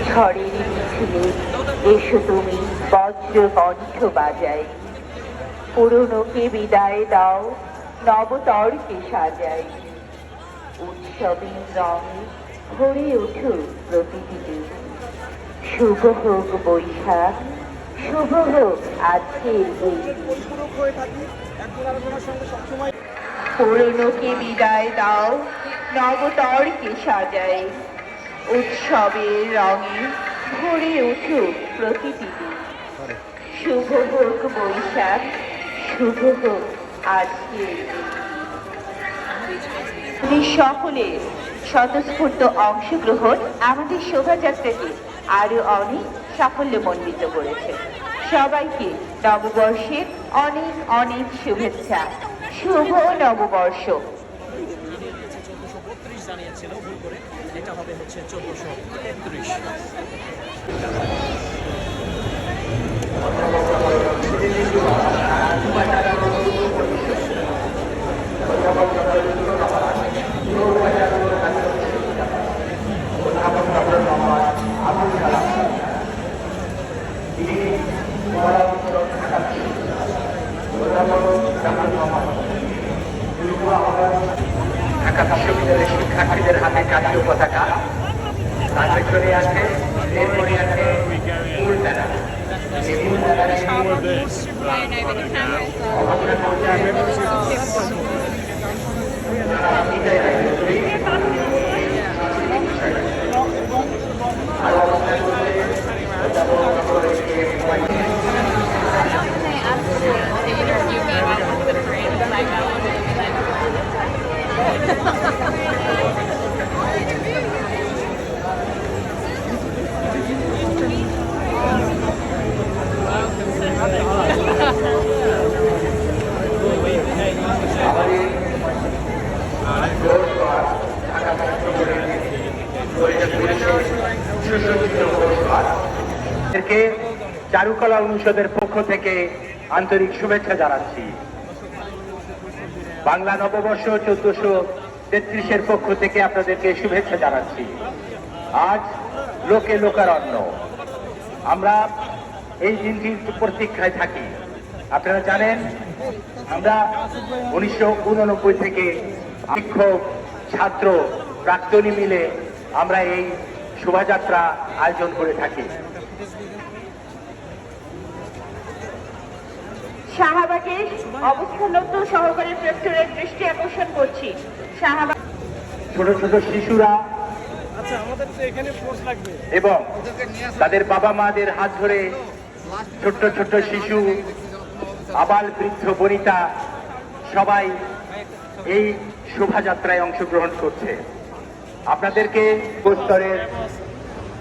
ঝড়ের মিছিলে এসো তুমি বজ্র কণ্ঠ বাজাই, পুরনোকে বিদায় দাও, নবতরকে সাজাই। উৎসবের রঙে ভরে উঠুক প্রতিটি দিন। শুভ হোক বৈশাখ, শুভ হোক আজকের এই দিন। পুরনোকে বিদায় দাও, নবতরকে সাজাই। উৎসবের রঙে ভরে উঠুক প্রতিটি দিন। শুভ হোক বৈশাখ, শুভ হোক আজকের দিন। সকলের স্বতঃস্ফূর্ত অংশগ্রহণ আমাদের শোভাযাত্রাকে আরো অনেক সাফল্যমণ্ডিত করেছে। সবাইকে নববর্ষের অনেক অনেক শুভেচ্ছা। শুভ নববর্ষ। জানিয়েছিল ভুল করে, এটা হবে হচ্ছে 1433। ঢাকা বিশ্ববিদ্যালয়ের শিক্ষার্থীদের হাতে জাতীয় পতাকা, তার পেছনে আছে এরপরে আছে মূল ব্যানার। এই মূল ব্যানারে চারুকলা অনুষদের পক্ষ থেকে আন্তরিক শুভেচ্ছা জানাচ্ছি। বাংলা নববর্ষ 1433-এর পক্ষ থেকে আপনাদেরকে শুভেচ্ছা জানাচ্ছি। আজ লোকে লোকারণ্য, আমরা এই দিনটির প্রতীক্ষায় থাকি। আপনারা জানেন আমরা 1989 থেকে শিক্ষক, ছাত্র, প্রাক্তনী মিলে আমরা এই শোভাযাত্রা আয়োজন করে থাকি। শাহবাগের অবস্থানরত সহকারী প্রক্টরের দৃষ্টি আকর্ষণ করছি। শাহবাগ ছোট ছোট শিশুরা এবং তাদের বাবা মাদের হাত ধরে ছোট্ট ছোট্ট শিশু, আবাল বৃদ্ধ বনিতা সবাই এই শোভাযাত্রায় অংশগ্রহণ করছে। আপনাদেরকে স্তরের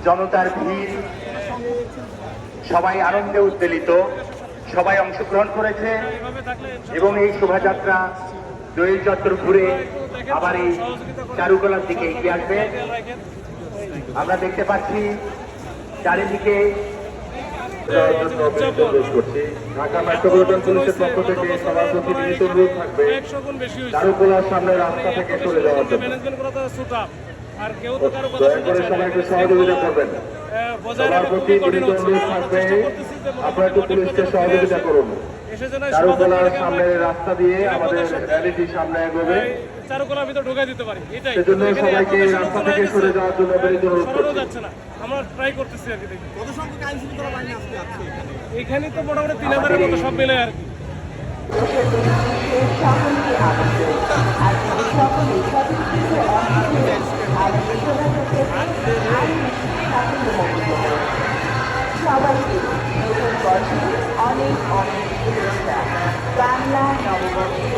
জনতার ভিড়, সবাই আনন্দে উদ্বেলিত, সবাই অংশগ্রহণ করেছে এবং এই শোভাযাত্রা দোয়েল চত্বর ঘুরে আবার এই চারুকলার দিকে এগিয়ে আসবে। আমরা দেখতে পাচ্ছি চারিদিকে ঢাকা মেট্রোপলিটন পুলিশের পক্ষ থেকে সবার প্রতি বিনীত অনুরোধ থাকবে চারুকলার সামনে রাস্তা থেকে সরে যাওয়ার জন্য। দয়া করে সবাই একটু সহযোগিতা করবেন। সবার প্রতি বিনীত অনুরোধ থাকবে আপনারা একটু পুলিশকে সহযোগিতা করুন। চারুকলার সামনে রাস্তা দিয়ে আমাদের র্যালিটি সামনে এগোবে, চারুকলার ভিতর ঢোকাই দিতে পারি। সেজন্য সবাইকে রাস্তা থেকে সরে যাওয়ার জন্য বিনীত অনুরোধ করছি। যাচ্ছে না, আমরা ট্রাই করতেছি আর কি। দেখি কত সংখ্যক আইন শৃঙ্খলা বাহিনী আজকে আছে এখানে, তো মোটামুটি 3000-এর মতো সব মিলে আর কি। সবাইকে নতুন বছর অনেক অনেক শুভেচ্ছা। বাংলা নববর্ষ।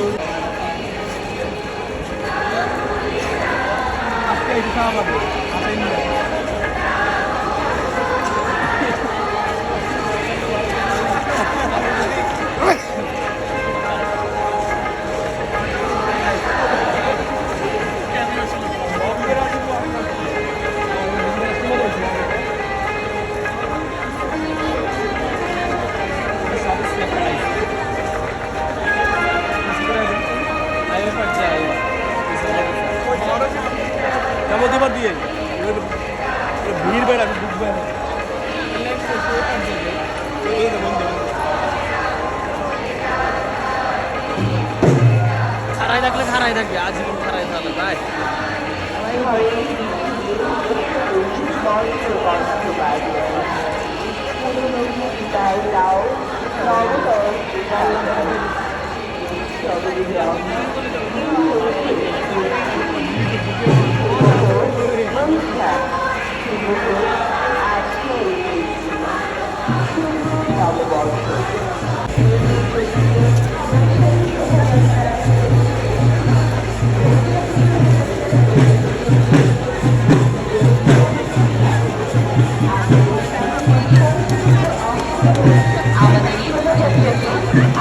Aí eu partilhei. নবদ্বীপের দিয়ে ভিড় বেড়া আমি বুঝবে না খারাই থাকলে খারাই থাকবে আজীবন খারাই থাকলে ভাই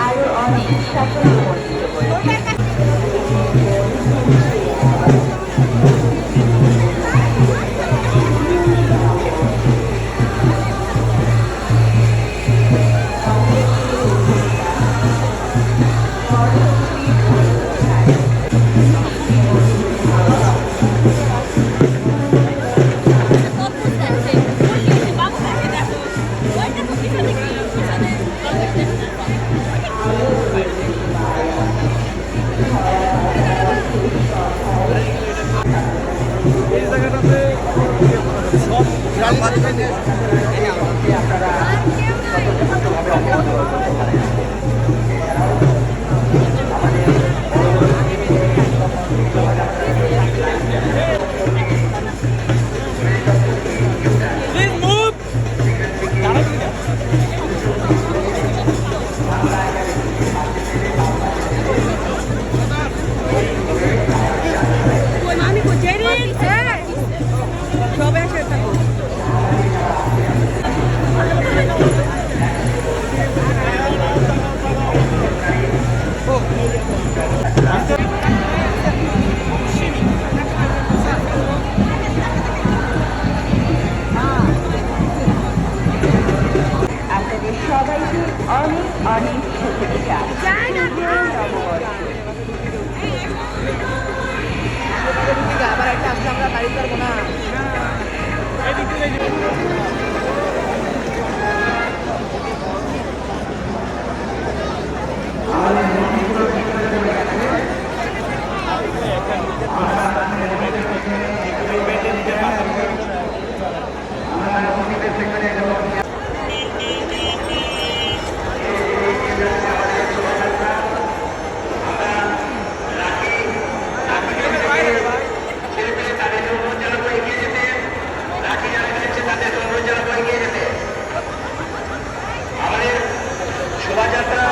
আরো অনেক সফল বঞ্চিত করেছে। এই জায়গাটাতে সব আপনাদের সবাইকে অনেক অনেক শুভেচ্ছা। আবার একটা আসলে আমরা বাড়ি করবো না। শোভাযাত্রা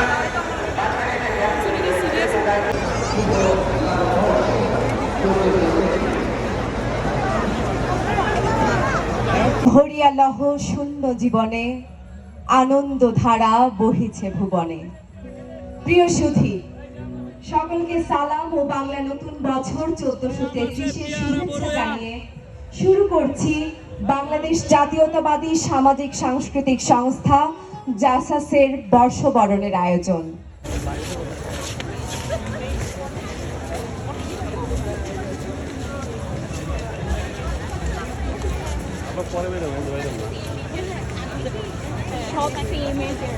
ভরিয়া লহ শূন্য জীবনে আনন্দ ধারা বহিছে ভুবনে। প্রিয় সুধী, সকলকে সালাম ও বাংলা নতুন বছর 1433 শুভেচ্ছা জানিয়ে শুরু করছি বাংলাদেশ জাতীয়তাবাদী সামাজিক সাংস্কৃতিক সংস্থা জাসাসের বর্ষবরণের আয়োজন। পরে বেরোবো সব একটা ইমেজের